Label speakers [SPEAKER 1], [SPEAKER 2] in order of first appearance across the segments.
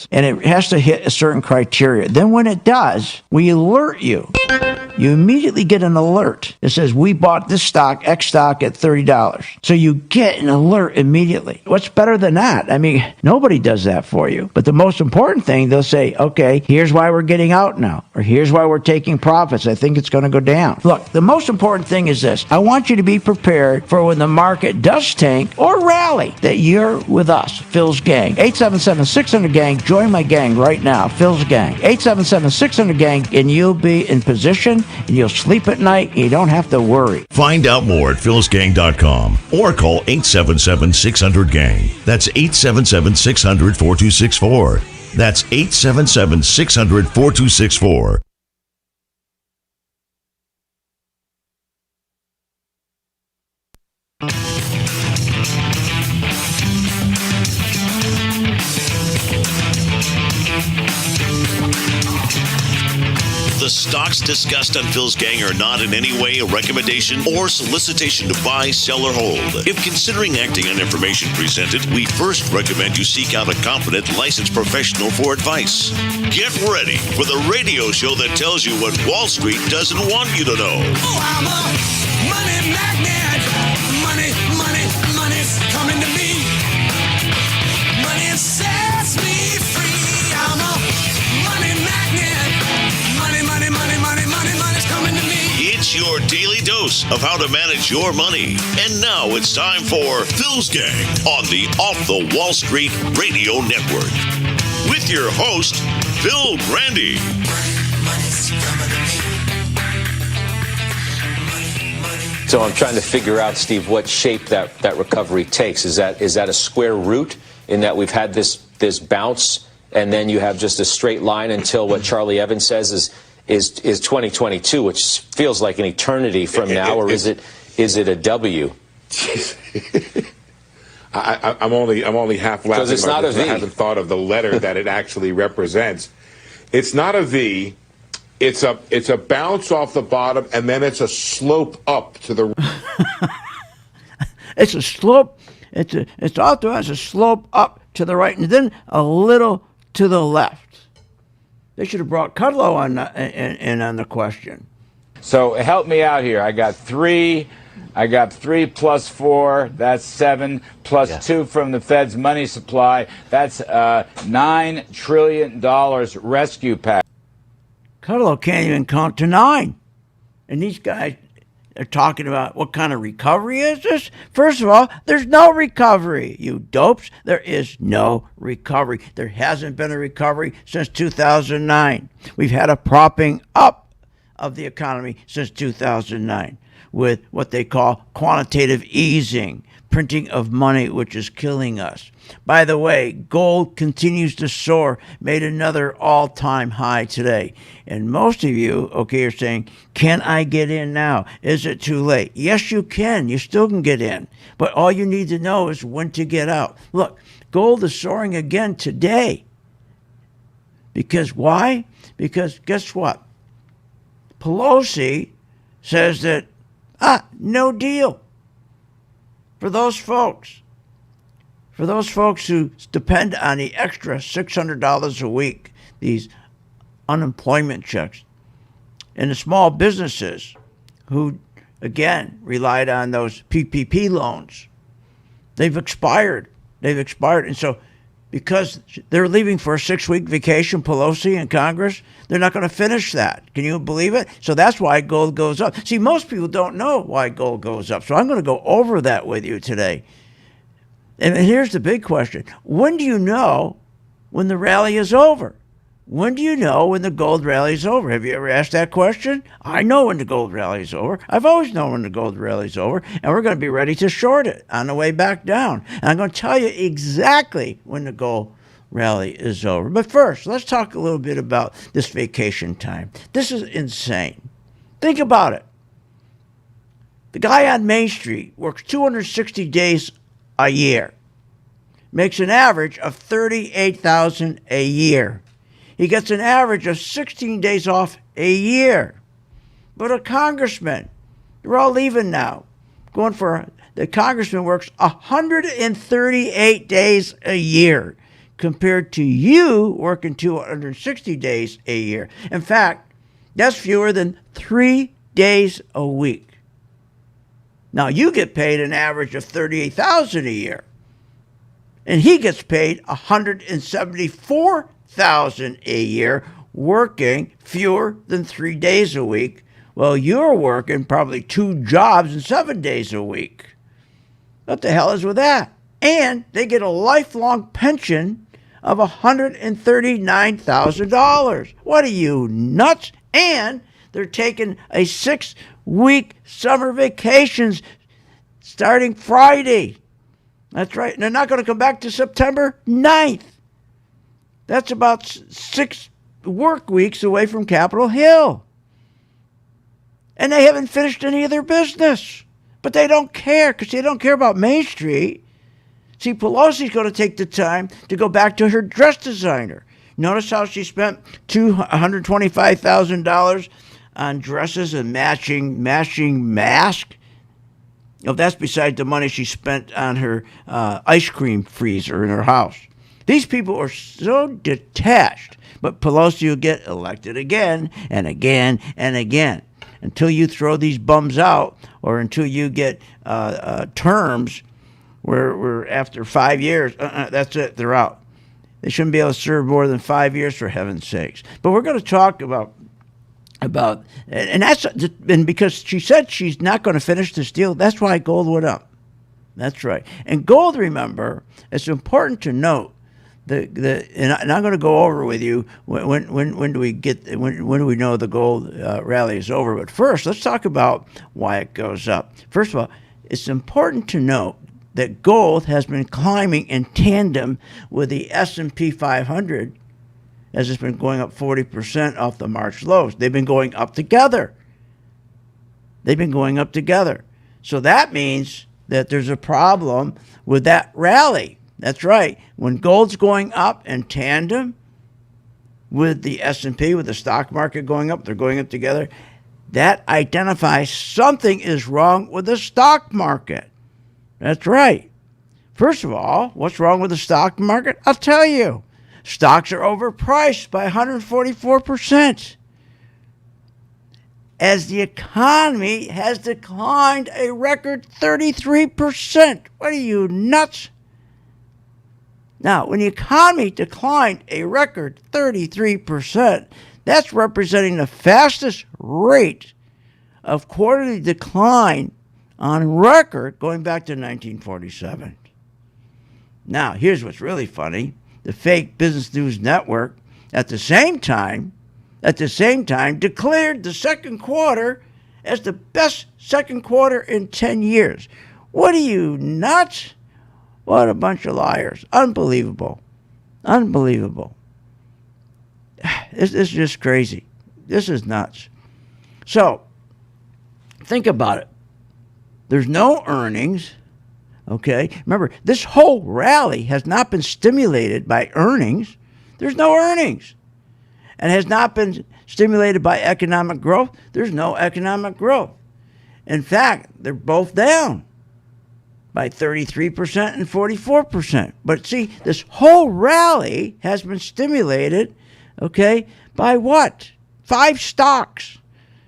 [SPEAKER 1] profits, and it has to hit a certain criteria. Then when it does, we alert you. You immediately get an alert. It says, we bought this stock, X stock, at $30. So you get an alert immediately. What's better than that? I mean, nobody does that for you. But the most important thing, they'll say, okay, here's why we're getting out now, or here's why we're taking profits. I think it's going to go down. Look, the most important thing is this. I want you to be prepared for when the market does tank or rally, that you're with us, Phil's gang. 877-600-GANG. Join my gang right now, Phil's gang. 877-600-GANG, and you'll be in position, and you'll sleep at night, and you don't have to worry.
[SPEAKER 2] Find out more at philsgang.com or call 877-600-GANG. That's 877-600-4264. That's 877-600-4264.
[SPEAKER 3] The stocks discussed on Phil's Gang are not in any way a recommendation or solicitation to buy, sell, or hold. If considering acting on information presented, we first recommend you seek out a competent, licensed professional for advice. Get ready for the radio show that tells you what Wall Street doesn't want you to know.
[SPEAKER 4] Oh, I'm a money magnet. Money's coming to me. Money sets me free. I'm a money magnet. Money's coming to me.
[SPEAKER 3] It's your daily dose of how to manage your money. And now it's time for Phil's Gang on the Off the Wall Street Radio Network. With your host, Phil Grandy.
[SPEAKER 4] Money's coming to me.
[SPEAKER 5] So I'm trying to figure out, Steve, what shape that recovery takes. Is that a square root in that we've had this bounce and then you have just a straight line until what Charlie Evans says is 2022, which feels like an eternity from now, or is it a W?
[SPEAKER 6] I'm only half laughing.
[SPEAKER 5] Because it's not a V.
[SPEAKER 6] I haven't thought of the letter that it actually represents. It's not a V. It's a bounce off the bottom, and then it's a slope up to the.
[SPEAKER 1] It's a slope. It's also has a slope up to the right, and then a little to the left. They should have brought Kudlow in on the question.
[SPEAKER 7] So help me out here. I got 3 plus 4, that's 7, plus 2 from the Fed's money supply. That's $9 trillion rescue package.
[SPEAKER 1] Kudlow can't even count to 9. And these guys are talking about what kind of recovery is this? First of all, there's no recovery, you dopes. There is no recovery. There hasn't been a recovery since 2009. We've had a propping up of the economy since 2009 with what they call quantitative easing, printing of money, which is killing us. By the way, gold continues to soar, made another all-time high today. And most of you, are saying, can I get in now? Is it too late? Yes, you can. You still can get in. But all you need to know is when to get out. Look, gold is soaring again today. Because why? Because guess what? Pelosi says that, no deal. For those folks who depend on the extra $600 a week, these unemployment checks, and the small businesses who, again, relied on those PPP loans, they've expired. And so because they're leaving for a 6-week vacation, Pelosi and Congress, they're not going to finish that. Can you believe it? So that's why gold goes up. See, most people don't know why gold goes up. So I'm going to go over that with you today. And here's the big question. When do you know when the rally is over? When do you know when the gold rally is over? Have you ever asked that question? I know when the gold rally is over. I've always known when the gold rally is over, and we're going to be ready to short it on the way back down. And I'm going to tell you exactly when the gold rally is over. But first, let's talk a little bit about this vacation time. This is insane. Think about it. The guy on Main Street works 260 days a year, makes an average of $38,000 a year. He gets an average of 16 days off a year. But a congressman, they're all leaving now. The congressman works 138 days a year, compared to you working 260 days a year. In fact, that's fewer than 3 days a week. Now, you get paid an average of $38,000 a year, and he gets paid $174,000 a year working fewer than 3 days a week. Well, you're working probably 2 jobs and 7 days a week. What the hell is with that? And they get a lifelong pension of $139,000. What are you, nuts? And they're taking a 6-week summer vacations starting Friday. That's right. And they're not going to come back to September 9th. That's about 6 work weeks away from Capitol Hill. And they haven't finished any of their business. But they don't care because they don't care about Main Street. See, Pelosi's going to take the time to go back to her dress designer. Notice how she spent $125,000 on dresses and matching masks. Oh, that's besides the money she spent on her ice cream freezer in her house. These people are so detached. But Pelosi will get elected again and again and again until you throw these bums out or until you get terms where after 5 years, that's it, they're out. They shouldn't be able to serve more than 5 years, for heaven's sakes. But we're going to talk about and because she said she's not going to finish this deal, that's why gold went up. That's right. And gold, remember, it's important to note and I'm going to go over with you when do we know the gold rally is over. But first, let's talk about why it goes up. First of all, it's important to note that gold has been climbing in tandem with the S&P 500 as it's been going up 40% off the March lows. They've been going up together. So that means that there's a problem with that rally. That's right. When gold's going up in tandem with the S&P, with the stock market going up, they're going up together. That identifies something is wrong with the stock market. That's right. First of all, what's wrong with the stock market? I'll tell you. Stocks are overpriced by 144%. As the economy has declined a record 33%. What are you, nuts? Now, when the economy declined a record 33%, that's representing the fastest rate of quarterly decline on record going back to 1947. Now, here's what's really funny. The fake Business News Network, at the same time, declared the second quarter as the best second quarter in 10 years. What are you, nuts? What a bunch of liars. Unbelievable. This is just crazy. This is nuts. So, think about it. There's no earnings. Okay? Remember, this whole rally has not been stimulated by earnings. There's no earnings. And has not been stimulated by economic growth. There's no economic growth. In fact, they're both down by 33% and 44%. But see, this whole rally has been stimulated, okay, by what? 5 stocks.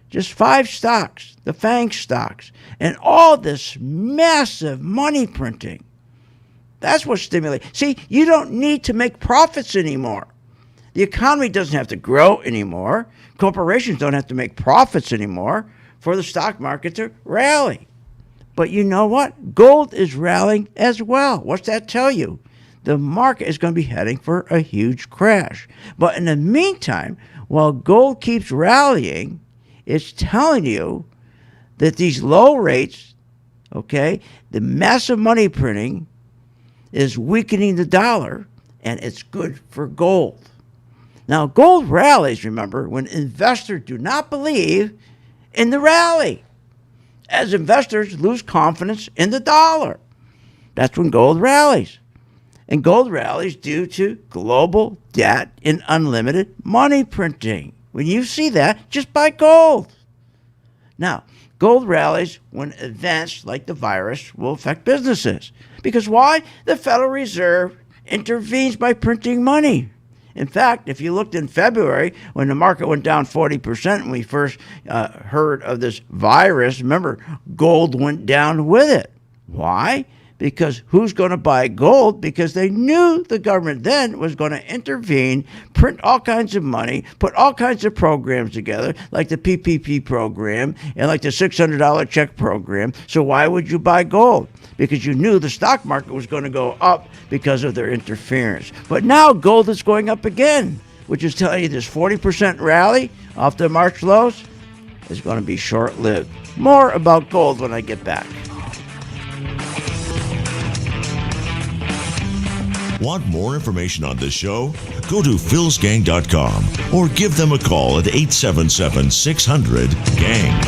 [SPEAKER 1] Just 5 stocks, the FANG stocks. And all this massive money printing. That's what stimulates. See, you don't need to make profits anymore. The economy doesn't have to grow anymore. Corporations don't have to make profits anymore for the stock market to rally. But you know what? Gold is rallying as well. What's that tell you? The market is going to be heading for a huge crash. But in the meantime, while gold keeps rallying, it's telling you that these low rates, okay, the massive money printing is weakening the dollar, and it's good for gold. Now, gold rallies, remember, when investors do not believe in the rally. As investors lose confidence in the dollar. That's when gold rallies. And gold rallies due to global debt and unlimited money printing. When you see that, just buy gold. Now, gold rallies when events like the virus will affect businesses. Because why? The Federal Reserve intervenes by printing money. In fact, if you looked in February when the market went down 40% when we first heard of this virus, remember, gold went down with it. Why? Because who's going to buy gold? Because they knew the government then was going to intervene, print all kinds of money, put all kinds of programs together, like the PPP program and like the $600 check program. So why would you buy gold? Because you knew the stock market was going to go up because of their interference. But now gold is going up again, which is telling you this 40% rally off the March lows is going to be short-lived. More about gold when I get back.
[SPEAKER 2] Want more information on this show? Go to philsgang.com or give them a call at 877-600-GANG.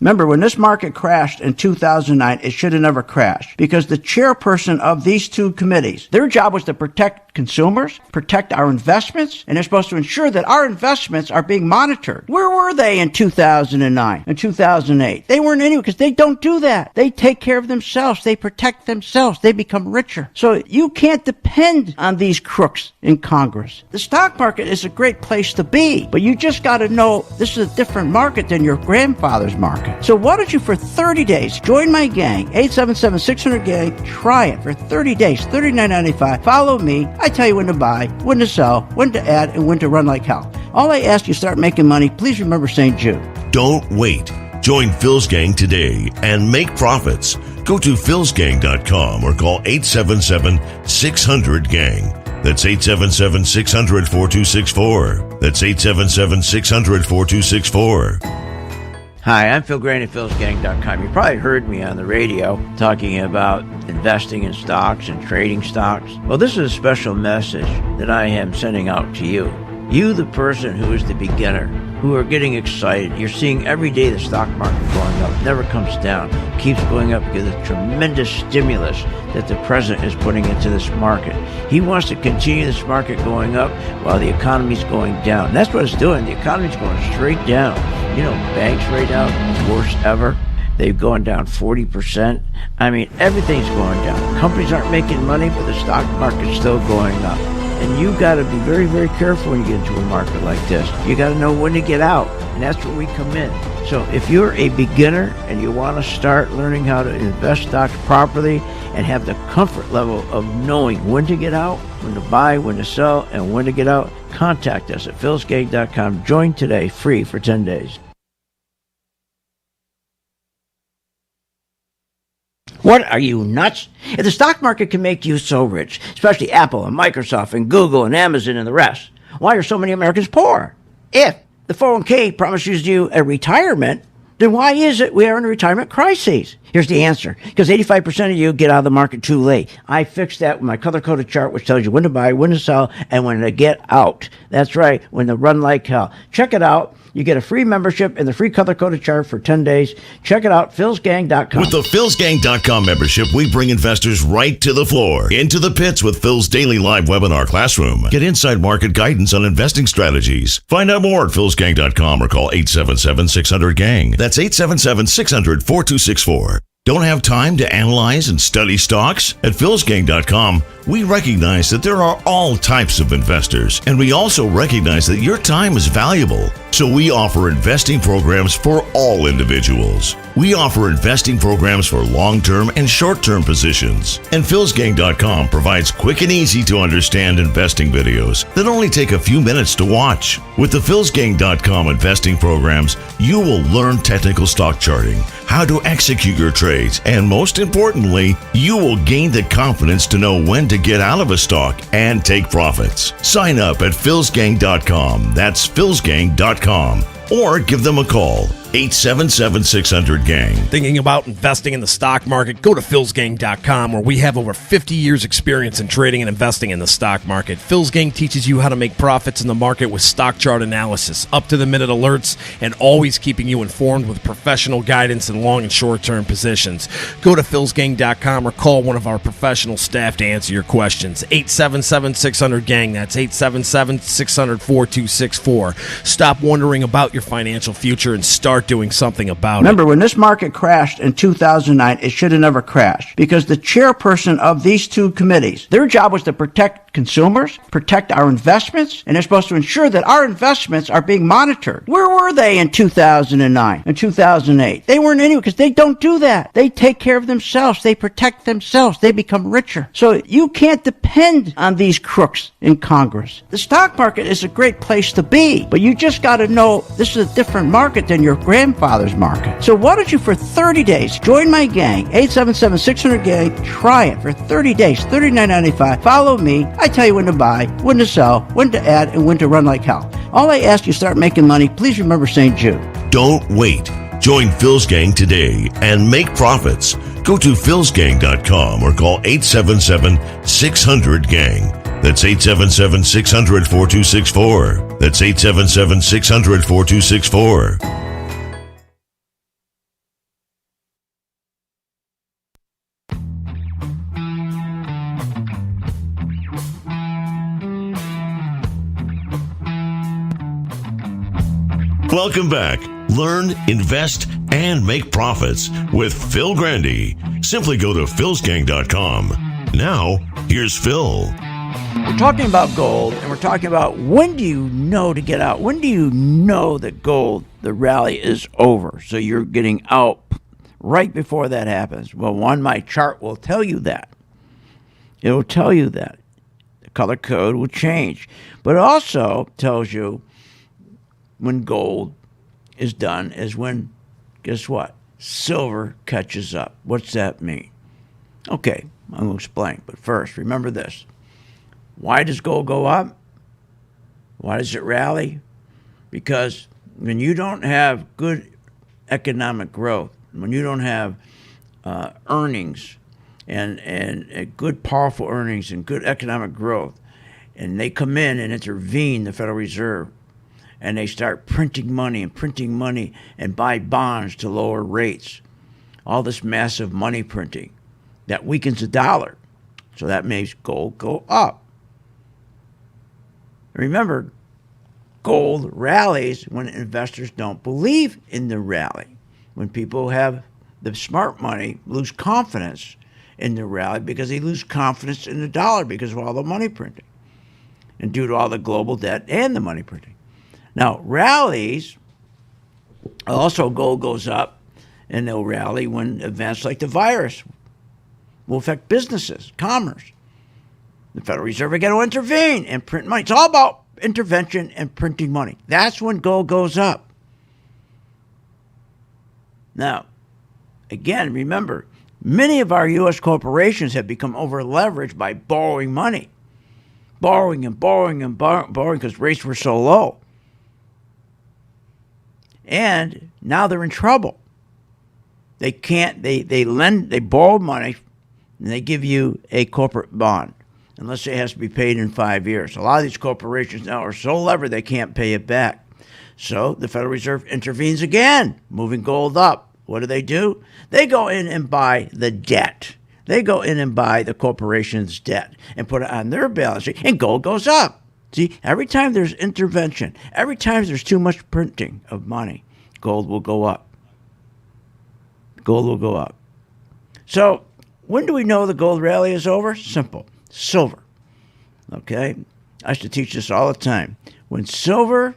[SPEAKER 1] Remember, when this market crashed in 2009, it should have never crashed because the chairperson of these two committees, their job was to protect consumers, protect our investments, and they're supposed to ensure that our investments are being monitored. Where were they in 2009 and 2008? They weren't anywhere because they don't do that. They take care of themselves. They protect themselves. They become richer. So you can't depend on these crooks in Congress. The stock market is a great place to be, but you just got to know this is a different market than your grandfather's market. So why don't you, for 30 days, join my gang, 877-600-GANG, try it for 30 days, $39.95. Follow me. I tell you when to buy, when to sell, when to add, and when to run like hell. All I ask you start making money, please remember St. Jude.
[SPEAKER 2] Don't wait. Join Phil's Gang today and make profits. Go to philsgang.com or call 877-600-GANG. That's 877-600-4264. That's 877-600-4264.
[SPEAKER 1] Hi, I'm Phil Graney, philsgang.com. You probably heard me on the radio talking about investing in stocks and trading stocks. Well, this is a special message that I am sending out to you. You, the person who is the beginner, who are getting excited. You're seeing every day the stock market going up, never comes down, keeps going up because of the tremendous stimulus that the president is putting into this market. He wants to continue this market going up while the economy's going down. And that's what it's doing. The economy's going straight down. You know, banks right now, worst ever. They've gone down 40%. I mean, everything's going down. Companies aren't making money, but the stock market's still going up. And you got to be very, very careful when you get into a market like this. You got to know when to get out, and that's where we come in. So if you're a beginner and you want to start learning how to invest stocks properly and have the comfort level of knowing when to get out, when to buy, when to sell, and when to get out, contact us at philsgang.com. Join today, free for 10 days. What, are you nuts? If the stock market can make you so rich, especially Apple and Microsoft and Google and Amazon and the rest, why are so many Americans poor? If the 401k promises you a retirement, then why is it we are in a retirement crisis? Here's the answer. Because 85% of you get out of the market too late. I fixed that with my color-coded chart, which tells you when to buy, when to sell, and when to get out. That's right, when to run like hell. Check it out. You get a free membership and the free color-coded chart for 10 days. Check it out, philsgang.com.
[SPEAKER 2] With the philsgang.com membership, we bring investors right to the floor, into the pits with Phil's daily live webinar classroom. Get inside market guidance on investing strategies. Find out more at philsgang.com or call 877-600-GANG. That's 877-600-4264. Don't have time to analyze and study stocks? At philsgang.com, we recognize that there are all types of investors, and we also recognize that your time is valuable. So we offer investing programs for all individuals. We offer investing programs for long-term and short-term positions. And philsgang.com provides quick and easy to understand investing videos that only take a few minutes to watch. With the philsgang.com investing programs, you will learn technical stock charting, how to execute your trades, and most importantly, you will gain the confidence to know when to get out of a stock and take profits. Sign up at philsgang.com. That's philsgang.com. Or give them a call, 877-600-GANG.
[SPEAKER 8] Thinking about investing in the stock market? Go to philsgang.com, where we have over 50 years experience in trading and investing in the stock market. Phil's Gang teaches you how to make profits in the market with stock chart analysis, up-to-the-minute alerts, and always keeping you informed with professional guidance in long and short-term positions. Go to philsgang.com or call one of our professional staff to answer your questions. 877-600-GANG. That's 877-600-4264. Stop wondering about your financial future and start start doing something about
[SPEAKER 1] Remember, when this market crashed in 2009, it should have never crashed because the chairperson of these two committees, their job was to protect consumers, protect our investments, and they're supposed to ensure that our investments are being monitored. Where were they in 2009 and 2008? They weren't anywhere because they don't do that. They take care of themselves. They protect themselves. They become richer. So you can't depend on these crooks in Congress. The stock market is a great place to be, but you just got to know this is a different market than your grandfather's market. So why don't you, for 30 days, join my gang, 877-600-GANG, try it for 30 days, $39.95. Follow me. I tell you when to buy, when to sell, when to add, and when to run like hell. All I ask you, start making money. Please remember St. Jude.
[SPEAKER 2] Don't wait. Join Phil's Gang today and make profits. Go to philsgang.com or call 877-600-GANG. That's 877-600-4264. That's 877-600-4264. Welcome back. Learn, invest, and make profits with Phil Grandy. Simply go to philsgang.com. Now, here's Phil.
[SPEAKER 1] We're talking about gold, and we're talking about when do you know to get out? When do you know that gold, the rally is over? So you're getting out right before that happens. Well, my chart will tell you that. It will tell you that. The color code will change. But it also tells you when gold is done is when, guess what? Silver catches up. What's that mean? Okay, I'm going to explain. But first, remember this. Why does gold go up? Why does it rally? Because when you don't have good economic growth, when you don't have earnings and good, powerful earnings and good economic growth, and they come in and intervene, the Federal Reserve, and they start printing money and buy bonds to lower rates, all this massive money printing that weakens the dollar. So that makes gold go up. Remember, gold rallies when investors don't believe in the rally. When people have the smart money lose confidence in the rally because they lose confidence in the dollar because of all the money printing and due to all the global debt and the money printing. Now, rallies, also gold goes up and they'll rally when events like the virus will affect businesses, commerce. The Federal Reserve are going to intervene and print money. It's all about intervention and printing money. That's when gold goes up. Now, again, remember, many of our U.S. corporations have become over-leveraged by borrowing money. Borrowing because rates were so low. And now they're in trouble. They borrow money and they give you a corporate bond unless it has to be paid in 5 years. A lot of these corporations now are so levered they can't pay it back. So the Federal Reserve intervenes again, moving gold up. What do? They go in and buy the debt. They go in and buy the corporation's debt and put it on their balance sheet, and gold goes up. See, every time there's intervention, every time there's too much printing of money, gold will go up. Gold will go up. So when do we know the gold rally is over? Simple. Silver. Okay? I used to teach this all the time. When the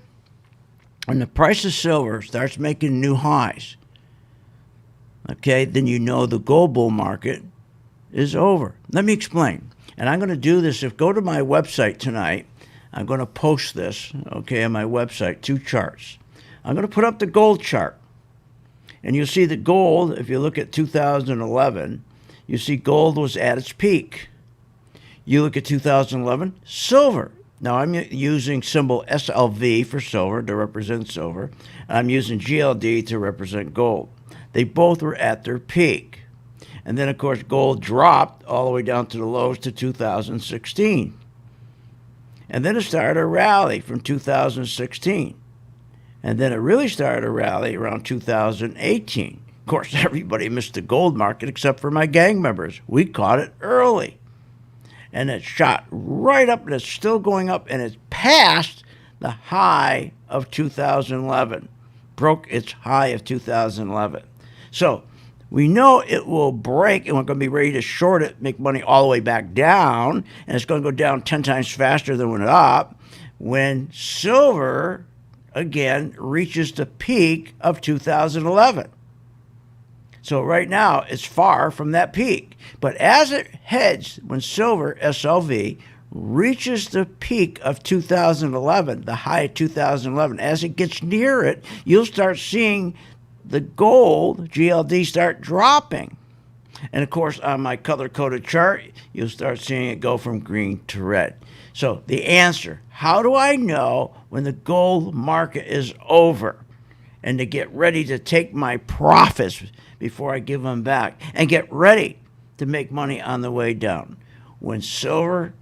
[SPEAKER 1] price of silver starts making new highs, okay, then you know the gold bull market is over. Let me explain. And I'm going to do this. Go to my website tonight. I'm going to post this, okay, on my website, 2 charts. I'm going to put up the gold chart. And you'll see that gold, if you look at 2011, you see gold was at its peak. You look at 2011, silver. Now, I'm using symbol SLV for silver to represent silver. I'm using GLD to represent gold. They both were at their peak. And then, of course, gold dropped all the way down to the lows to 2016. And then it started a rally from 2016. And then it really started a rally around 2018. Of course, everybody missed the gold market except for my gang members. We caught it early. And it shot right up, and it's still going up, and it's past the high of 2011. broke its high of 2011. So we know it will break, and we're going to be ready to short it, make money all the way back down, and it's going to go down 10 times faster than it went up when silver, again, reaches the peak of 2011. So right now, it's far from that peak. But as it heads, when silver, SLV, reaches the peak of 2011, the high of 2011, as it gets near it, you'll start seeing the gold, GLD, start dropping. And of course, on my color-coded chart, you'll start seeing it go from green to red. So the answer, how do I know when the gold market is over? And to get ready to take my profits before I give them back, and get ready to make money on the way down. When silver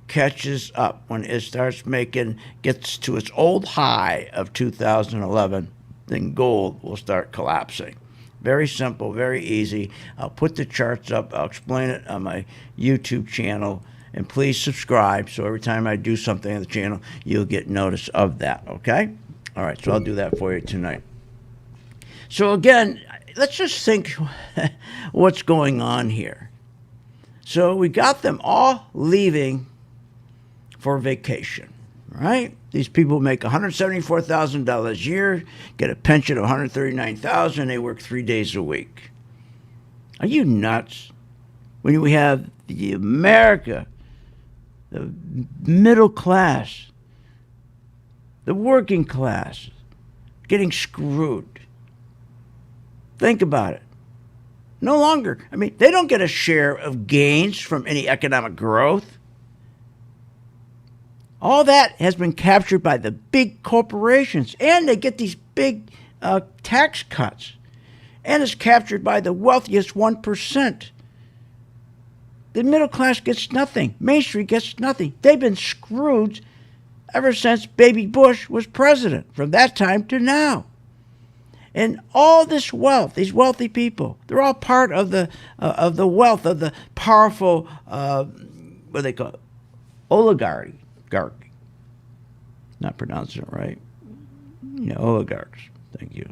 [SPEAKER 1] catches up, when it gets to its old high of 2011, then gold will start collapsing. Very simple, very easy. I'll put the charts up. I'll explain it on my YouTube channel. And please subscribe so every time I do something on the channel, you'll get notice of that, okay? All right, so I'll do that for you tonight. So again, let's just think what's going on here. So we got them all leaving for vacation, right? These people make $174,000 a year, get a pension of $139,000. They work 3 days a week. Are you nuts? When we have the America, the middle class, the working class, getting screwed. Think about it. No longer. I mean, they don't get a share of gains from any economic growth. All that has been captured by the big corporations, and they get these big tax cuts. And it's captured by the wealthiest 1%. The middle class gets nothing. Main Street gets nothing. They've been screwed ever since Baby Bush was president, from that time to now. And all this wealth, these wealthy people, they're all part of the wealth of the powerful, what do they call it? Oligarchy. Not pronouncing it right. Oligarchs. Thank you.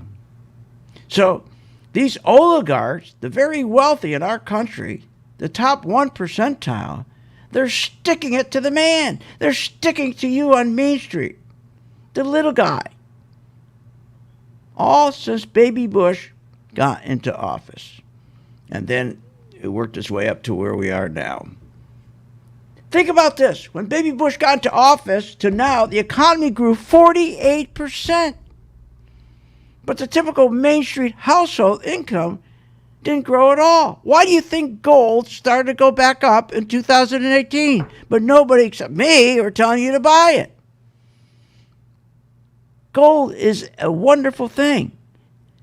[SPEAKER 1] So these oligarchs, the very wealthy in our country, the top 1 percentile, they're sticking it to the man. They're sticking to you on Main Street, the little guy. All since Baby Bush got into office. And then it worked its way up to where we are now. Think about this. When Baby Bush got into office to now, the economy grew 48%. But the typical Main Street household income didn't grow at all. Why do you think gold started to go back up in 2018? But nobody except me are telling you to buy it. Gold is a wonderful thing.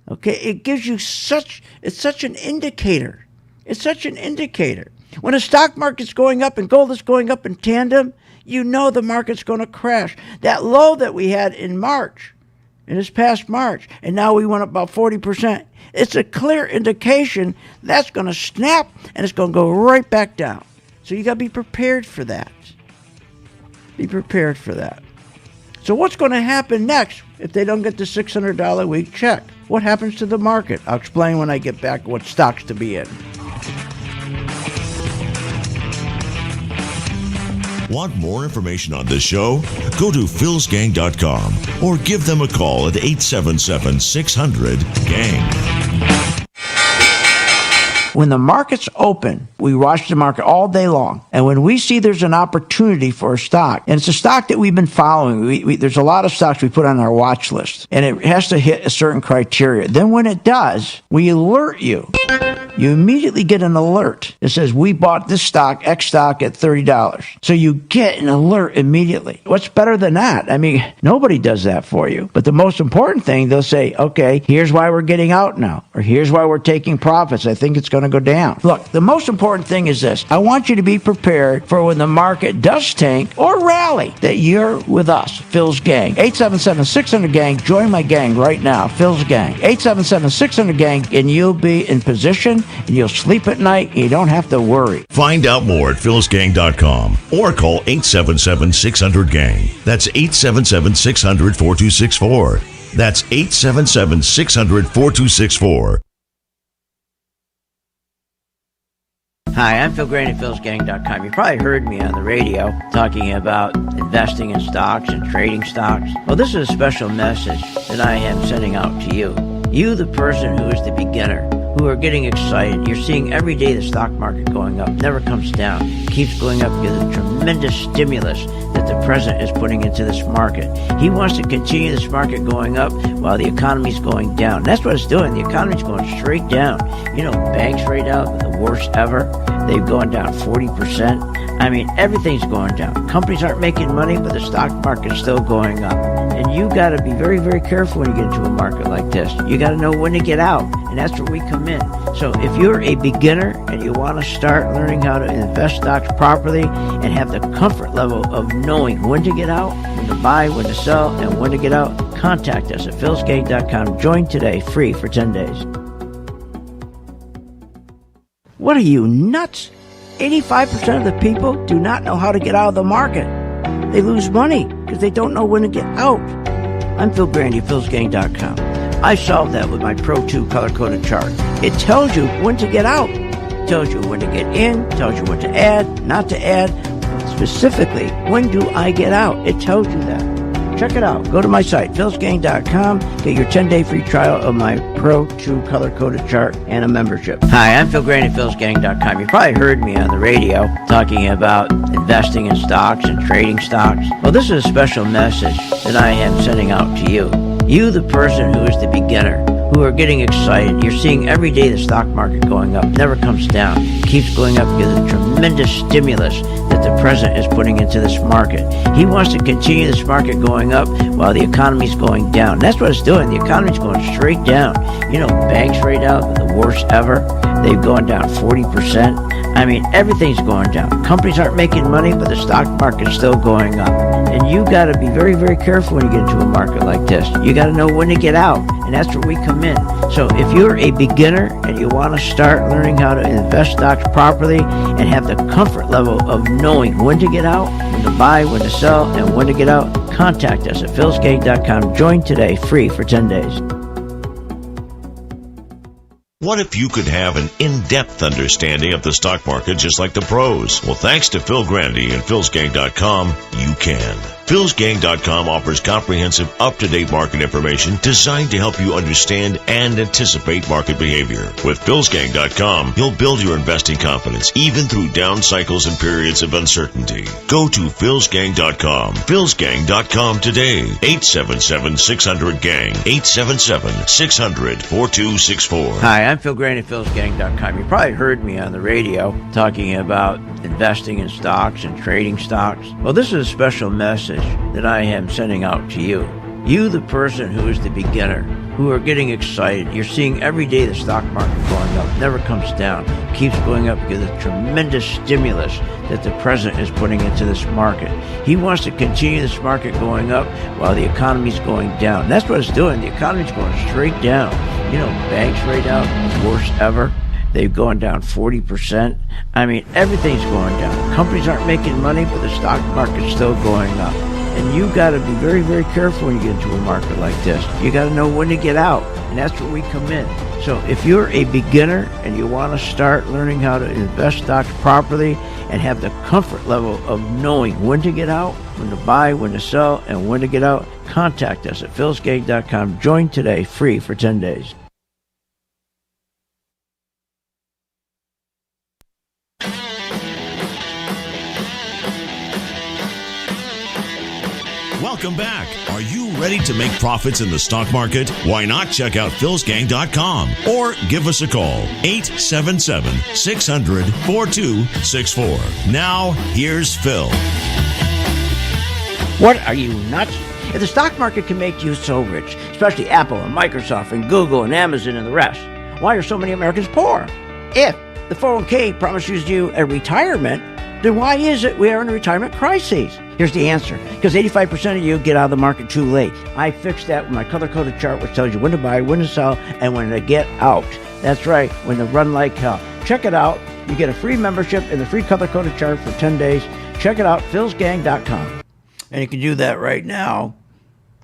[SPEAKER 1] Okay, it gives you it's such an indicator. It's such an indicator. When a stock market's going up and gold is going up in tandem, you know the market's going to crash. That low that we had in March, in this past March, and now we went up about 40%, it's a clear indication that's going to snap and it's going to go right back down. So you got to be prepared for that. Be prepared for that. So what's going to happen next if they don't get the $600 a week check? What happens to the market? I'll explain when I get back what stocks to be in.
[SPEAKER 2] Want more information on this show? Go to philsgang.com or give them a call at 877-600-GANG.
[SPEAKER 1] When the market's open, we watch the market all day long. And when we see there's an opportunity for a stock, and it's a stock that we've been following, there's a lot of stocks we put on our watch list, and it has to hit a certain criteria. Then when it does, we alert you. You immediately get an alert that says, we bought this stock, X stock, at $30. So you get an alert immediately. What's better than that? I mean, nobody does that for you. But the most important thing, they'll say, okay, here's why we're getting out now, or here's why we're taking profits. I think it's going to go down. Look, the most important thing is this. I want you to be prepared for when the market does tank or rally, that you're with us, Phil's Gang. 877-600-GANG. Join my gang right now, Phil's Gang. 877-600-GANG, and you'll be in position, and you'll sleep at night, and you don't have to worry.
[SPEAKER 2] Find out more at philsgang.com or call 877-600-GANG. That's 877-600-4264. That's 877-600-4264.
[SPEAKER 1] Hi, I'm Phil Graney, philsgang.com. You probably heard me on the radio talking about investing in stocks and trading stocks. Well, this is a special message that I am sending out to you. You, the person who is the beginner, who are getting excited. You're seeing every day the stock market going up, never comes down, keeps going up because of the tremendous stimulus that the president is putting into this market. He wants to continue this market going up while the economy's going down. That's what it's doing. The economy's going straight down. You know, banks right now, the worst ever. They've gone down 40%. I mean, everything's going down. Companies aren't making money, but the stock market's still going up. And you got to be very, very careful when you get into a market like this. You got to know when to get out, and that's where we come in. So if you're a beginner and you want to start learning how to invest stocks properly and have the comfort level of knowing when to get out, when to buy, when to sell, and when to get out, contact us at philsgang.com. Join today, free for 10 days. What are you, nuts? 85% of the people do not know how to get out of the market. They lose money because they don't know when to get out. I'm Phil Grandy, philsgang.com. I solved that with my Pro 2 color-coded chart. It tells you when to get out. It tells you when to get in, tells you when to add, not to add. Specifically, when do I get out? It tells you that. Check it out. Go to my site, philsgang.com. Get your 10-day free trial of my Pro 2 color-coded chart and a membership. Hi, I'm Phil Graney, philsgang.com. You probably heard me on the radio talking about investing in stocks and trading stocks. Well, this is a special message that I am sending out to you. You, the person who is the beginner, who are getting excited. You're seeing every day the stock market going up, never comes down, keeps going up because of the tremendous stimulus that the president is putting into this market. He wants to continue this market going up while the economy's going down. That's what it's doing. The economy's going straight down. You know, banks right now, the worst ever. They've gone down 40%. I mean, everything's going down. Companies aren't making money, but the stock market's still going up. And you got to be very, very careful when you get into a market like this. You got to know when to get out, and that's where we come in. So if you're a beginner and you want to start learning how to invest stocks properly and have the comfort level of knowing when to get out, when to buy, when to sell, and when to get out, contact us at philsgang.com. Join today, free for 10 days.
[SPEAKER 2] What if you could have an in-depth understanding of the stock market just like the pros? Well, thanks to Phil Grandy and philsgang.com, you can. philsgang.com offers comprehensive, up-to-date market information designed to help you understand and anticipate market behavior. With philsgang.com, you'll build your investing confidence even through down cycles and periods of uncertainty. Go to philsgang.com. philsgang.com today. 877-600-GANG. 877-600-4264.
[SPEAKER 1] Hi, I'm Phil Graney, philsgang.com. You probably heard me on the radio talking about investing in stocks and trading stocks. Well, this is a special message that I am sending out to you. You, the person who is the beginner, who are getting excited. You're seeing every day the stock market going up, never comes down, keeps going up because of the tremendous stimulus that the president is putting into this market. He wants to continue this market going up while the economy's going down. That's what it's doing. The economy's going straight down. You know, banks right now, worst ever. They've gone down 40%. I mean, everything's going down. Companies aren't making money, but the stock market's still going up. And you got to be very, very careful when you get into a market like this. You got to know when to get out, and that's where we come in. So if you're a beginner and you want to start learning how to invest stocks properly and have the comfort level of knowing when to get out, when to buy, when to sell, and when to get out, contact us at philsgang.com. Join today, free for 10 days.
[SPEAKER 2] Welcome back. Are you ready to make profits in the stock market? Why not check out philsgang.com or give us a call, 877-600-4264. Now, here's Phil.
[SPEAKER 1] What, are you nuts? If the stock market can make you so rich, especially Apple and Microsoft and Google and Amazon and the rest, why are so many Americans poor? If the 401k promises you a retirement, then why is it we are in a retirement crisis? Here's the answer. Because 85% of you get out of the market too late. I fixed that with my color-coded chart, which tells you when to buy, when to sell, and when to get out. That's right, when to run like hell. Check it out. You get a free membership and the free color-coded chart for 10 days. Check it out, philsgang.com. And you can do that right now.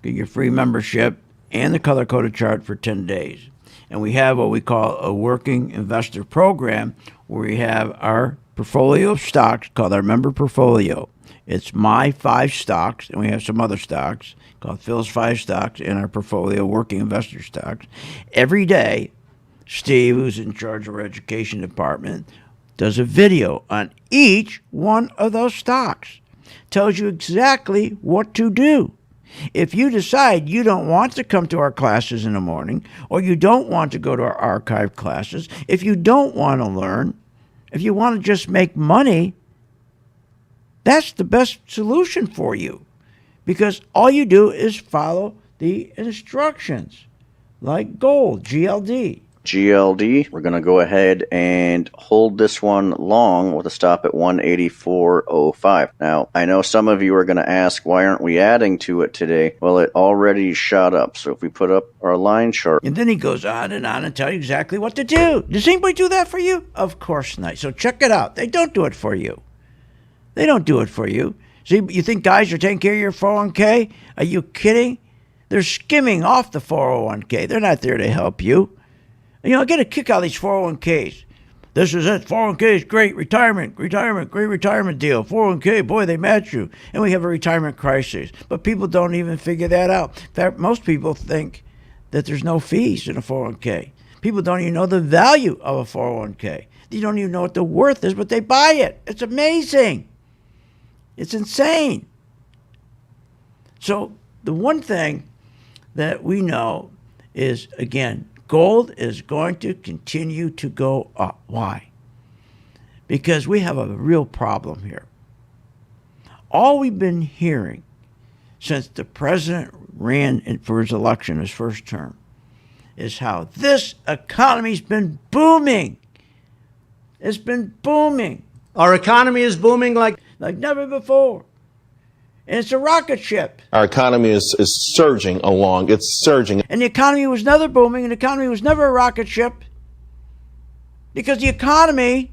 [SPEAKER 1] Get your free membership and the color-coded chart for 10 days. And we have what we call a working investor program where we have our portfolio of stocks called our member portfolio. It's my 5 stocks, and we have some other stocks called Phil's 5 stocks in our portfolio, working investor stocks. Every day, Steve, who's in charge of our education department, does a video on each one of those stocks. Tells you exactly what to do. If you decide you don't want to come to our classes in the morning, or you don't want to go to our archived classes, if you don't want to learn, if you want to just make money, that's the best solution for you. Because all you do is follow the instructions, like gold, GLD.
[SPEAKER 9] GLD, we're going to go ahead and hold this one long with a stop at 184.05. Now, I know some of you are going to ask, why aren't we adding to it today? Well, it already shot up. So if we put up our line chart.
[SPEAKER 1] And then he goes on and tell you exactly what to do. Does anybody do that for you? Of course not. So check it out. They don't do it for you. They don't do it for you. See, you think guys are taking care of your 401k? Are you kidding? They're skimming off the 401k. They're not there to help you. You know, I get a kick out of these 401ks. This is it. 401k is great. Great retirement deal. 401k, boy, they match you. And we have a retirement crisis. But people don't even figure that out. In fact, most people think that there's no fees in a 401k. People don't even know the value of a 401k. They don't even know what the worth is, but they buy it. It's amazing. It's insane. So the one thing that we know is, again, gold is going to continue to go up. Why? Because we have a real problem here. All we've been hearing since the president ran for his election, his first term, is how this economy's been booming. It's been booming.
[SPEAKER 10] Our economy is booming like
[SPEAKER 1] never before. And it's a rocket ship.
[SPEAKER 11] Our economy is surging along. It's surging.
[SPEAKER 1] And the economy was never booming, and the economy was never a rocket ship, because the economy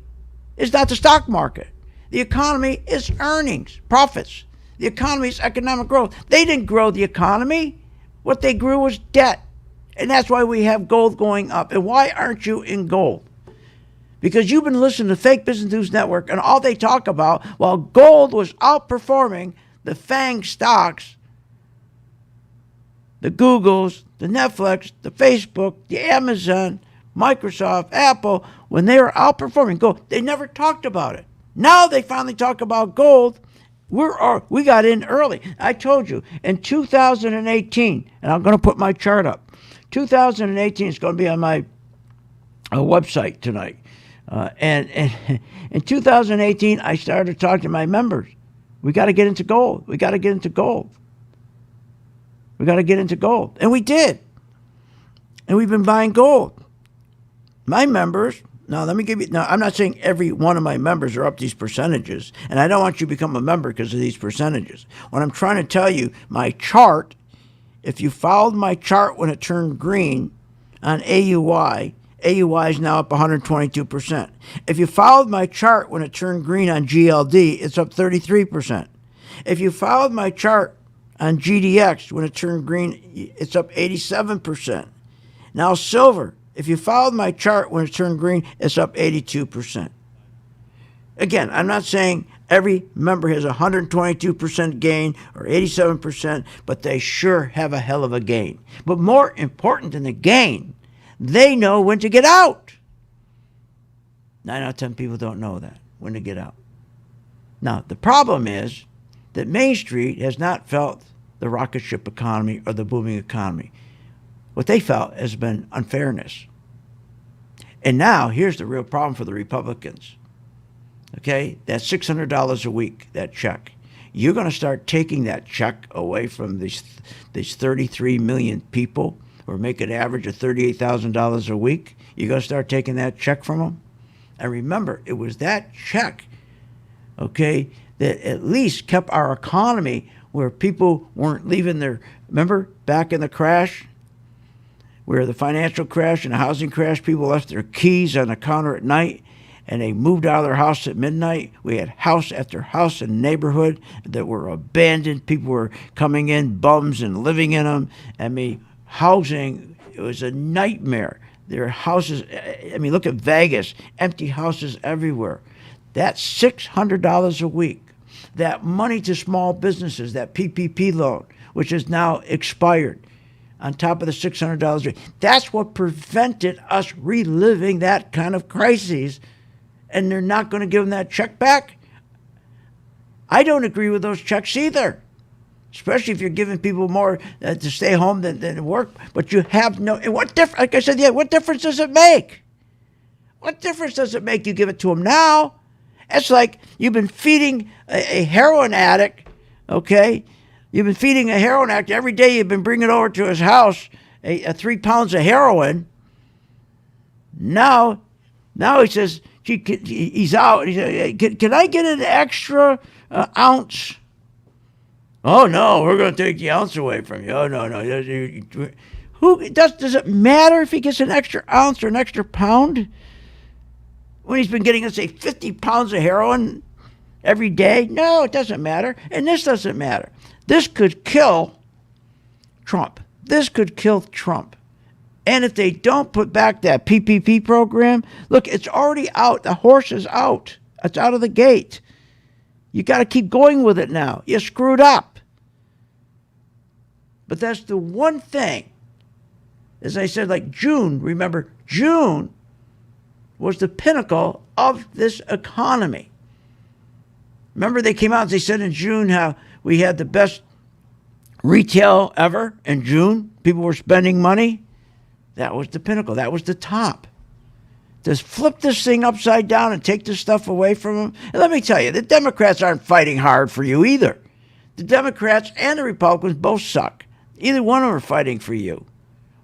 [SPEAKER 1] is not the stock market. The economy is earnings, profits. The economy is economic growth. They didn't grow the economy. What they grew was debt. And that's why we have gold going up. And why aren't you in gold? Because you've been listening to Fake Business News Network, and all they talk about, while gold was outperforming the FANG stocks, the Googles, the Netflix, the Facebook, the Amazon, Microsoft, Apple, when they were outperforming gold, they never talked about it. Now they finally talk about gold. We got in early. I told you, in 2018, and I'm going to put my chart up. 2018 is going to be on my website tonight. And in 2018, I started talking to my members. We got to get into gold. We got to get into gold. We got to get into gold. And we did. And we've been buying gold. My members, now I'm not saying every one of my members are up these percentages. And I don't want you to become a member because of these percentages. What I'm trying to tell you, my chart, if you followed my chart when it turned green on AUY is now up 122%. If you followed my chart when it turned green on GLD, it's up 33%. If you followed my chart on GDX when it turned green, it's up 87%. Now silver, if you followed my chart when it turned green, it's up 82%. Again, I'm not saying every member has 122% gain or 87%, but they sure have a hell of a gain. But more important than the gain, they know when to get out. 9 out of 10 people don't know that, when to get out. Now, the problem is that Main Street has not felt the rocket ship economy or the booming economy. What they felt has been unfairness. And now, here's the real problem for the Republicans. Okay? That's $600 a week, that check. You're going to start taking that check away from these 33 million people or make an average of $38,000 a week. You're going to start taking that check from them. And remember, it was that check, okay, that at least kept our economy where people weren't leaving their, remember back in the crash, where the financial crash and the housing crash, people left their keys on the counter at night and they moved out of their house at midnight. We had house after house in the neighborhood that were abandoned. People were coming in, bums, and living in them. housing, it was a nightmare. There are houses, I mean, look at Vegas, empty houses everywhere. That's $600 a week. That money to small businesses, that PPP loan, which is now expired, on top of the $600 a week. That's what prevented us reliving that kind of crisis. And they're not going to give them that check back? I don't agree with those checks either, especially if you're giving people more to stay home than work. But you have no, and what difference? Like I said, yeah, what difference does it make? What difference does it make you give it to them now? It's like you've been feeding a heroin addict, okay? You've been feeding a heroin addict every day. You've been bringing over to his house 3 pounds of heroin. Now he says, he's out. He said, can I get an extra ounce? Oh, no, we're going to take the ounce away from you. Oh, no. Does it matter if he gets an extra ounce or an extra pound? When he's been getting, let's say, 50 pounds of heroin every day? No, it doesn't matter. And this doesn't matter. This could kill Trump. And if they don't put back that PPP program, look, it's already out. The horse is out. It's out of the gate. You got to keep going with it now. You screwed up. But that's the one thing. As I said, like June, remember, June was the pinnacle of this economy. Remember they came out and they said in June how we had the best retail ever in June. People were spending money. That was the pinnacle. That was the top. Just flip this thing upside down and take this stuff away from them. And let me tell you, the Democrats aren't fighting hard for you either. The Democrats and the Republicans both suck. Either one of them are fighting for you.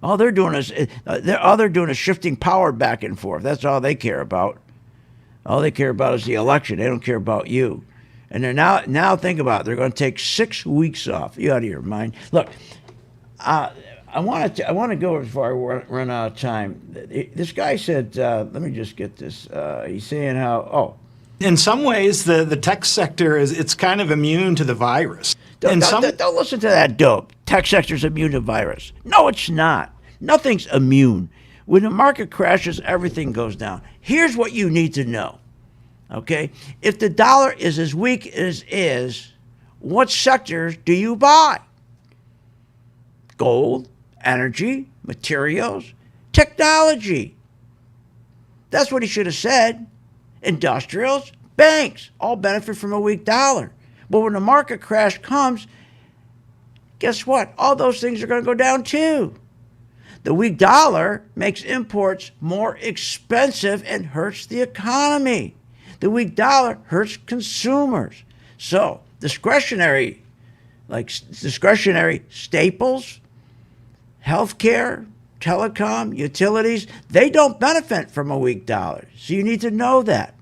[SPEAKER 1] All they're doing is shifting power back and forth. That's all they care about. All they care about is the election. They don't care about you. And they're now think about it. They're going to take 6 weeks off. You out of your mind? Look, I want to go before I run out of time. This guy said, let me just get this. He's saying how
[SPEAKER 12] in some ways the tech sector it's kind of immune to the virus.
[SPEAKER 1] Don't listen to that dope. Tech sector's immune to virus. No, it's not. Nothing's immune. When the market crashes, everything goes down. Here's what you need to know. Okay? If the dollar is as weak as is, what sectors do you buy? Gold, energy, materials, technology. That's what he should have said. Industrials, banks, all benefit from a weak dollar. But when the market crash comes, guess what? All those things are going to go down too. The weak dollar makes imports more expensive and hurts the economy. The weak dollar hurts consumers. So discretionary staples, healthcare, telecom, utilities, they don't benefit from a weak dollar. So you need to know that.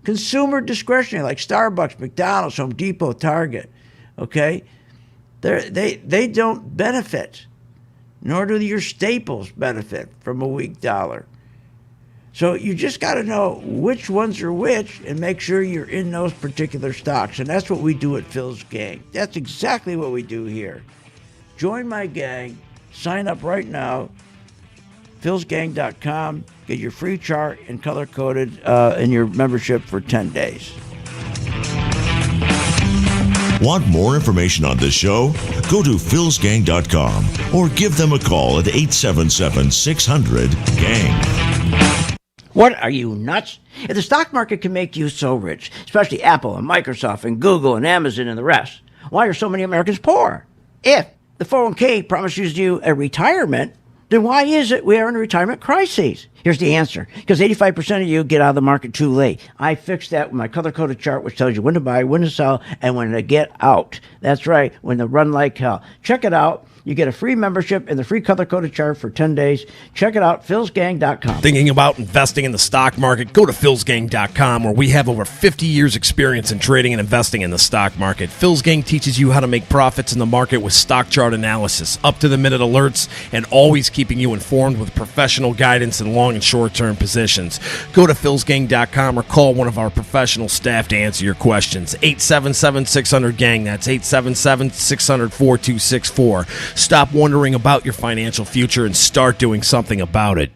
[SPEAKER 1] Consumer discretionary, like Starbucks, McDonald's, Home Depot, Target, okay? They don't benefit, nor do your staples benefit from a weak dollar. So you just got to know which ones are which and make sure you're in those particular stocks. And that's what we do at Phil's Gang. That's exactly what we do here. Join my gang. Sign up right now. philsgang.com. Get your free chart and color-coded in your membership for 10 days.
[SPEAKER 2] Want more information on this show? Go to philsgang.com or give them a call at 877-600-GANG.
[SPEAKER 1] What, are you nuts? If the stock market can make you so rich, especially Apple and Microsoft and Google and Amazon and the rest, why are so many Americans poor? If the 401k promises you a retirement, then why is it we are in a retirement crisis? Here's the answer. Because 85% of you get out of the market too late. I fixed that with my color-coded chart, which tells you when to buy, when to sell, and when to get out. That's right, when to run like hell. Check it out. You get a free membership and the free color-coded chart for 10 days. Check it out, philsgang.com.
[SPEAKER 8] Thinking about investing in the stock market? Go to philsgang.com, where we have over 50 years experience in trading and investing in the stock market. Phil's Gang teaches you how to make profits in the market with stock chart analysis, up-to-the-minute alerts, and always keep keeping you informed with professional guidance in long and short-term positions. Go to philsgang.com or call one of our professional staff to answer your questions. 877-600-GANG. That's 877-600-4264. Stop wondering about your financial future and start doing something about it.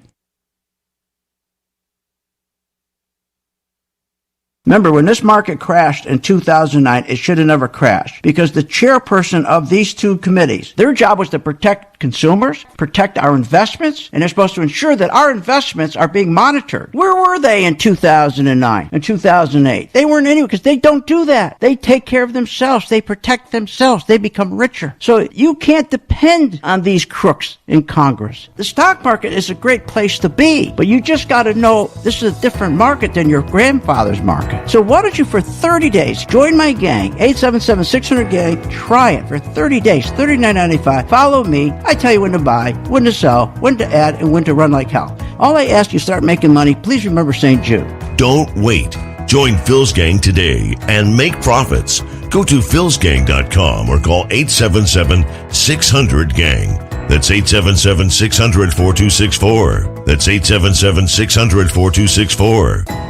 [SPEAKER 10] Remember, when this market crashed in 2009, it should have never crashed because the chairperson of these two committees, their job was to protect consumers, protect our investments, and they're supposed to ensure that our investments are being monitored. Where were they in 2009 and 2008? They weren't anywhere because they don't do that. They take care of themselves. They protect themselves. They become richer. So you can't depend on these crooks in Congress. The stock market is a great place to be, but you just got to know this is a different market than your grandfather's market. So why don't you, for 30 days, join my gang, 877-600-GANG, try it for 30 days, $39.95. Follow me. I tell you when to buy, when to sell, when to add, and when to run like hell. All I ask you, start making money. Please remember St. Jude.
[SPEAKER 2] Don't wait. Join Phil's Gang today and make profits. Go to philsgang.com or call 877-600-GANG. That's 877-600-4264. That's 877-600-4264.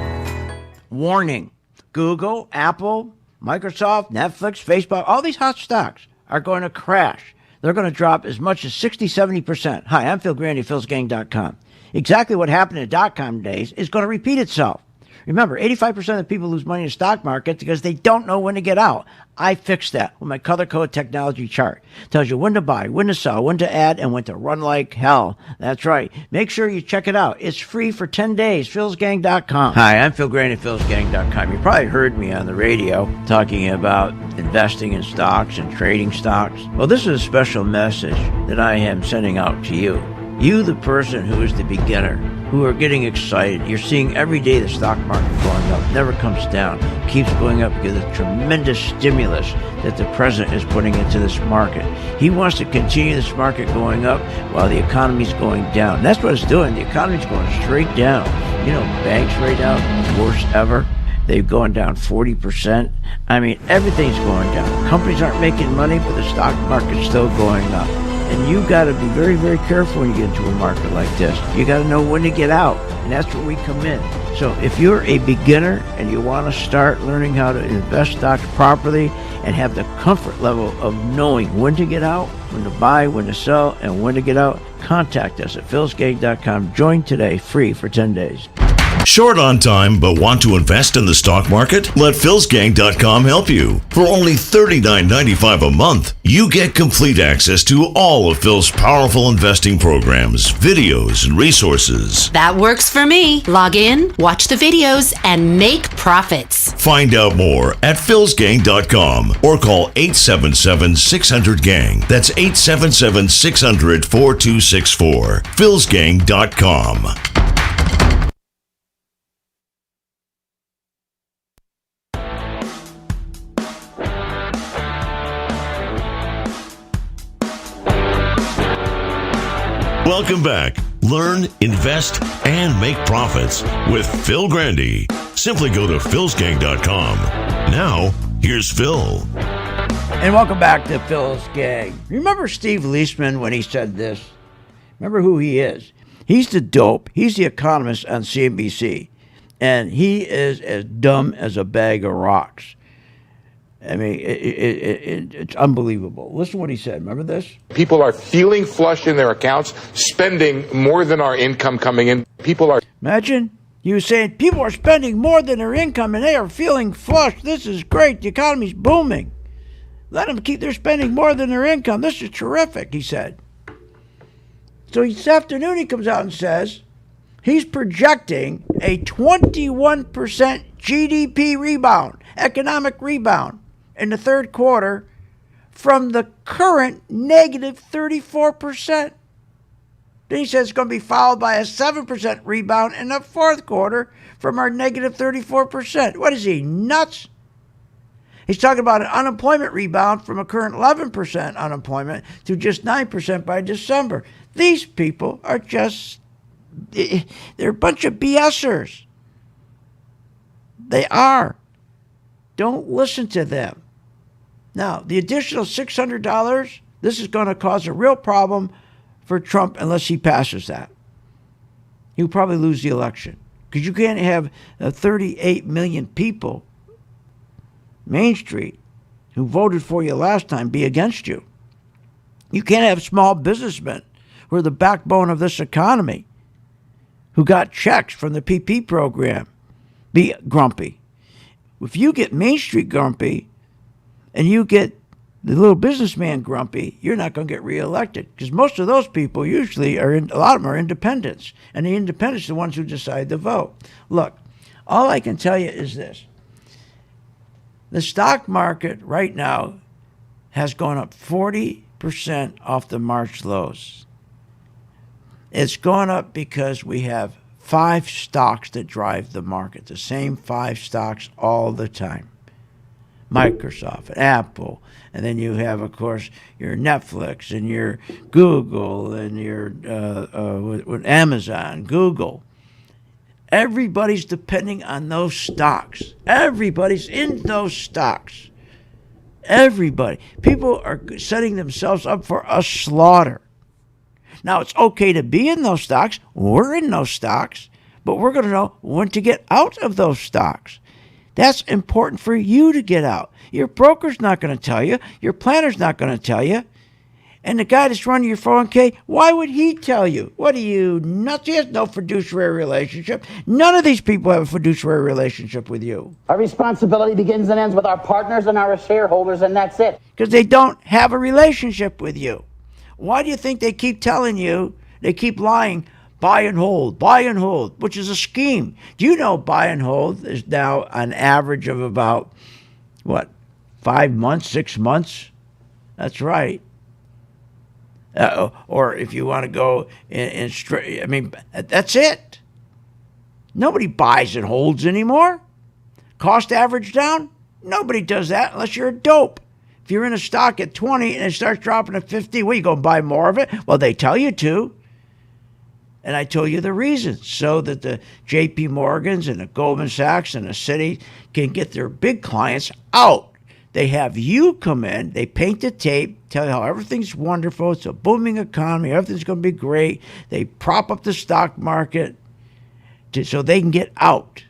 [SPEAKER 1] Warning: Google, Apple, Microsoft, Netflix, Facebook, all these hot stocks are going to crash. They're going to drop as much as 60-70%. Hi, I'm Phil Grandy, philsgang.com. Exactly what happened in the dot-com days is going to repeat itself. Remember, 85% of people lose money in the stock market because they don't know when to get out. I fixed that with my color code technology chart. It tells you when to buy, when to sell, when to add, and when to run like hell. That's right. Make sure you check it out. It's free for 10 days. philsgang.com. Hi, I'm Phil Grandy, philsgang.com. You probably heard me on the radio talking about investing in stocks and trading stocks. Well, this is a special message that I am sending out to you. You, the person who is the beginner, who are getting excited. You're seeing every day the stock market going up, never comes down, keeps going up because of the tremendous stimulus that the president is putting into this market. He wants to continue this market going up while the economy's going down. That's what it's doing. The economy's going straight down. You know, banks right now, worst ever. They've gone down 40%. I mean, everything's going down. Companies aren't making money, but the stock market's still going up. And you got to be very, very careful when you get into a market like this. You got to know when to get out, and that's where we come in. So if you're a beginner and you want to start learning how to invest stocks properly and have the comfort level of knowing when to get out, when to buy, when to sell, and when to get out, contact us at philsgang.com. Join today, free for 10 days.
[SPEAKER 2] Short on time but want to invest in the stock market? Let philsgang.com help you. For only $39.95 a month, you get complete access to all of Phil's powerful investing programs, videos, and resources.
[SPEAKER 13] That works for me. Log in, watch the videos, and make profits.
[SPEAKER 2] Find out more at philsgang.com or call 877-600-GANG. That's 877-600-4264. philsgang.com. Welcome back. Learn, invest, and make profits with Phil Grandy. Simply go to philsgang.com. Now, here's Phil.
[SPEAKER 1] And welcome back to Phil's Gang. Remember Steve Leisman when he said this? Remember who he is. He's the dope. He's the economist on CNBC. And he is as dumb as a bag of rocks. I mean, it's unbelievable. Listen to what he said. Remember this?
[SPEAKER 6] People are feeling flush in their accounts, spending more than our income coming in. People are...
[SPEAKER 1] Imagine he was saying people are spending more than their income and they are feeling flush. This is great. The economy's booming. Let them keep their spending more than their income. This is terrific, he said. So this afternoon he comes out and says he's projecting a 21% GDP rebound, economic rebound, in the third quarter from the current negative 34%. Then he says it's going to be followed by a 7% rebound in the fourth quarter from our negative 34%. What is he, nuts? He's talking about an unemployment rebound from a current 11% unemployment to just 9% by December. These people are just, they're a bunch of BSers. They are. Don't listen to them. Now, the additional $600, this is going to cause a real problem for Trump unless he passes that. He'll probably lose the election because you can't have 38 million people, Main Street, who voted for you last time be against you. You can't have small businessmen who are the backbone of this economy, who got checks from the PP program, be grumpy. If you get Main Street grumpy and you get the little businessman grumpy, you're not going to get reelected because most of those people usually a lot of them are independents, and the independents are the ones who decide to vote. Look, all I can tell you is this. The stock market right now has gone up 40% off the March lows. It's gone up because we have 5 stocks that drive the market, the same 5 stocks all the time. Microsoft, and Apple, and then you have, of course, your Netflix and your Google and your Amazon, Google. Everybody's depending on those stocks. Everybody's in those stocks. Everybody. People are setting themselves up for a slaughter. Now, it's okay to be in those stocks. We're in those stocks, but we're going to know when to get out of those stocks. That's important for you to get out. Your broker's not going to tell you. Your planner's not going to tell you. And the guy that's running your 401k, why would he tell you? What are you, nuts? He has no fiduciary relationship. None of these people have a fiduciary relationship with you.
[SPEAKER 14] Our responsibility begins and ends with our partners and our shareholders, and that's it.
[SPEAKER 1] Because they don't have a relationship with you. Why do you think they keep telling you, they keep lying, buy and hold, which is a scheme? Do you know buy and hold is now an average of about, 5 months, 6 months? That's right. Or if you want to go in straight, that's it. Nobody buys and holds anymore. Cost average down? Nobody does that unless you're a dope. If you're in a stock at 20 and it starts dropping to 50, you go buy more of it? Well, they tell you to. And I told you the reason, so that the JP Morgans and the Goldman Sachs and the Citi can get their big clients out. They have you come in, they paint the tape, tell you how everything's wonderful, it's a booming economy, everything's going to be great. They prop up the stock market so they can get out.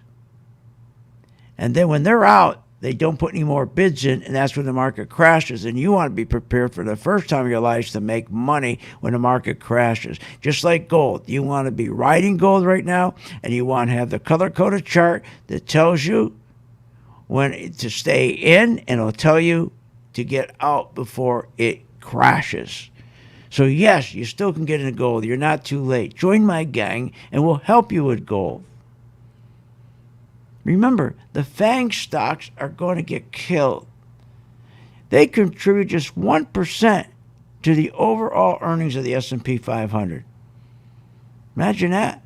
[SPEAKER 1] And then when they're out, they don't put any more bids in, and that's when the market crashes. And you want to be prepared for the first time in your life to make money when the market crashes. Just like gold. You want to be riding gold right now, and you want to have the color-coded chart that tells you when to stay in, and it'll tell you to get out before it crashes. So yes, you still can get into gold. You're not too late. Join my gang, and we'll help you with gold. Remember, the FANG stocks are going to get killed. They contribute just 1% to the overall earnings of the S&P 500. Imagine that.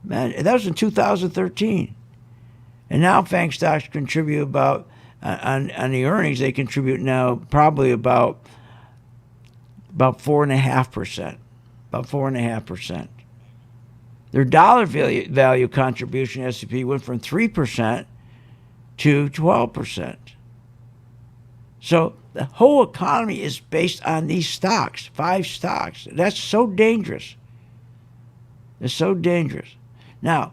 [SPEAKER 1] Man, that was in 2013. And now FANG stocks contribute about, on the earnings, they contribute now probably about 4.5%. About 4.5%. Their dollar value contribution to S&P went from 3% to 12%. So the whole economy is based on these stocks, 5 stocks. That's so dangerous. It's so dangerous. Now,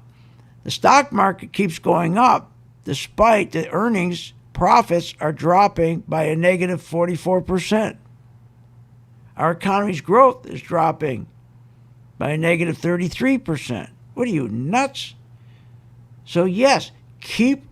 [SPEAKER 1] the stock market keeps going up despite the earnings, profits are dropping by a negative 44%. Our economy's growth is dropping by a negative 33%. What are you, nuts? So yes, keep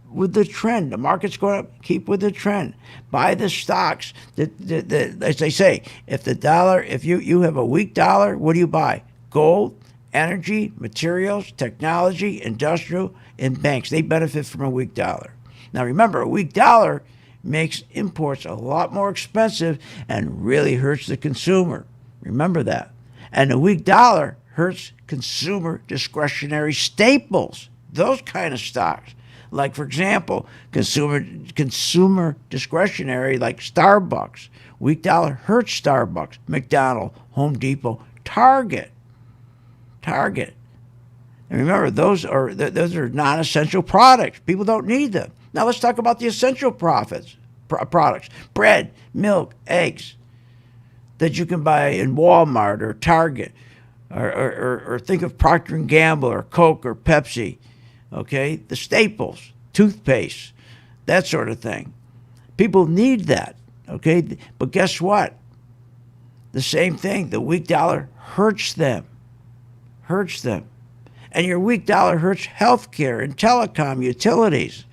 [SPEAKER 1] with the trend. The market's going up, keep with the trend. Buy the stocks. As they say, if you have a weak dollar, what do you buy? Gold, energy, materials, technology, industrial, and banks. They benefit from a weak dollar. Now remember, a weak dollar makes imports a lot more expensive and really hurts the consumer. Remember that. And a weak dollar hurts consumer discretionary staples, those kind of stocks. Like, for example, consumer discretionary like Starbucks. Weak dollar hurts Starbucks, McDonald's, Home Depot, Target. And remember, those are non-essential products. People don't need them. Now let's talk about the essential products. Bread, milk, eggs. that you can buy in Walmart or Target, or think of Procter & Gamble or Coke or Pepsi, okay? The staples, toothpaste, that sort of thing. People need that, okay? But guess what? The same thing, the weak dollar hurts them. And your weak dollar hurts healthcare and telecom, utilities.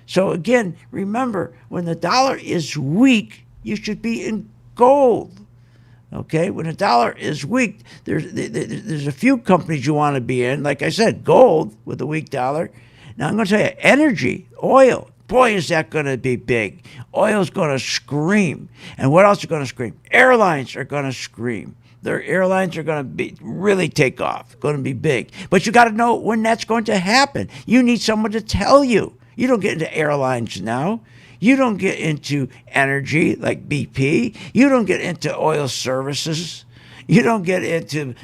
[SPEAKER 1] So again, remember, when the dollar is weak, you should be in gold. Okay, when the dollar is weak, there's a few companies you want to be in. Like I said, gold with a weak dollar. Now I'm going to tell you, energy, oil. Boy, is that going to be big. Oil's going to scream. And what else is going to scream? Airlines are going to scream. Their airlines are going to really take off. Going to be big. But you got to know when that's going to happen. You need someone to tell you. You don't get into airlines now. You don't get into energy like BP. You don't get into oil services. You don't get into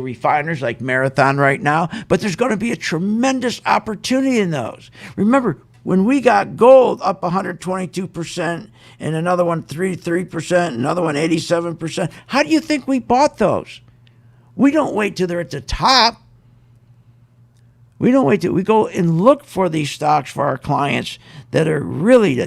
[SPEAKER 1] refiners like Marathon right now. But there's going to be a tremendous opportunity in those. Remember, when we got gold up 122% and another one 3%, another one 87%, how do you think we bought those? We don't wait till they're at the top. We don't wait till we go and look for these stocks for our clients that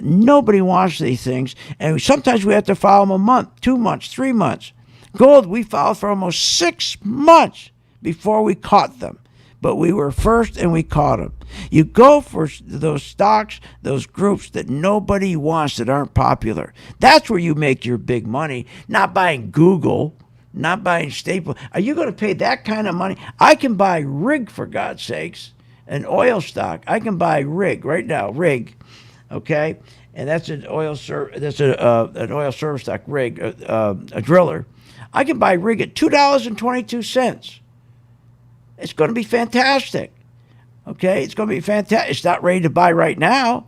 [SPEAKER 1] nobody wants these things. And sometimes we have to follow them a month, 2 months, 3 months. Gold, we followed for almost 6 months before we caught them. But we were first and we caught them. You go for those stocks, those groups that nobody wants, that aren't popular. That's where you make your big money, not buying Google. Not buying staple. Are you going to pay that kind of money? I can buy Rig, for God's sakes, an oil stock. I can buy Rig right now, Rig, okay, and that's an oil an oil service stock, Rig, a driller. I can buy Rig at $2.22. It's going to be fantastic, okay. It's going to be fantastic. It's not ready to buy right now.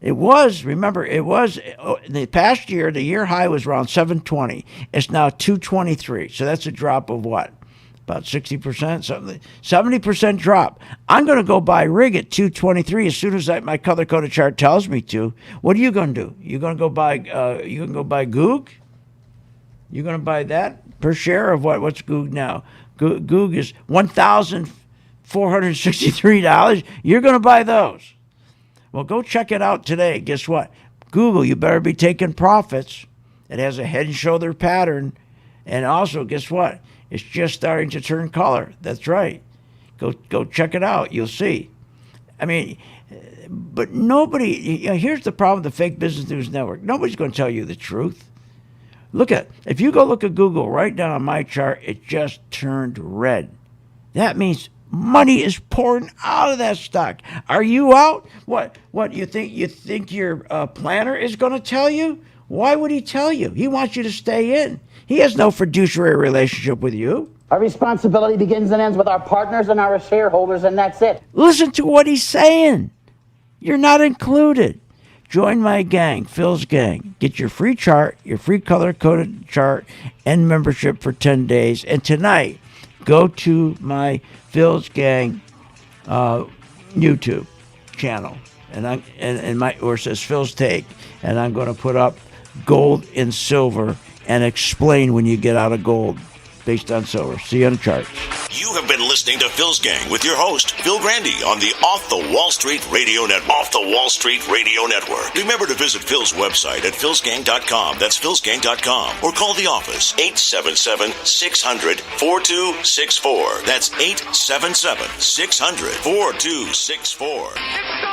[SPEAKER 1] It was in the past year, the year high was around 720. It's now 223. So that's a drop of what? About 60%, something, 70% drop. I'm going to go buy Rig at 223 as soon as my color-coded chart tells me to. What are you going to do? You going to go buy Goog? You're going to buy that per share of what? What's Goog now? Goog is $1,463. You're going to buy those. Well, go check it out today. Guess what? Google, you better be taking profits. It has a head and shoulder pattern. And also, guess what? It's just starting to turn color. That's right. Go check it out. You'll see. I mean, but nobody, here's the problem with the fake business news network. Nobody's going to tell you the truth. If you go look at Google right now on my chart, it just turned red. That means money is pouring out of that stock. Are you out? What you think your planner is going to tell you? Why would he tell you? He wants you to stay in. He has no fiduciary relationship with you.
[SPEAKER 14] Our responsibility begins and ends with our partners and our shareholders, and that's it.
[SPEAKER 1] Listen to what he's saying. You're not included. Join my gang, Phil's gang. Get your free chart, your free color-coded chart, and membership for 10 days. And tonight, go to my Phil's Gang YouTube channel, where it says Phil's Take, and I'm going to put up gold and silver and explain when you get out of gold based on silver. See you on the charts.
[SPEAKER 3] You have been listening to Phil's Gang with your host, Phil Grandy, on the Off the Wall Street Radio Network. Off the Wall Street Radio Network. Remember to visit Phil's website at philsgang.com. That's philsgang.com. Or call the office, 877-600-4264. That's 877-600-4264.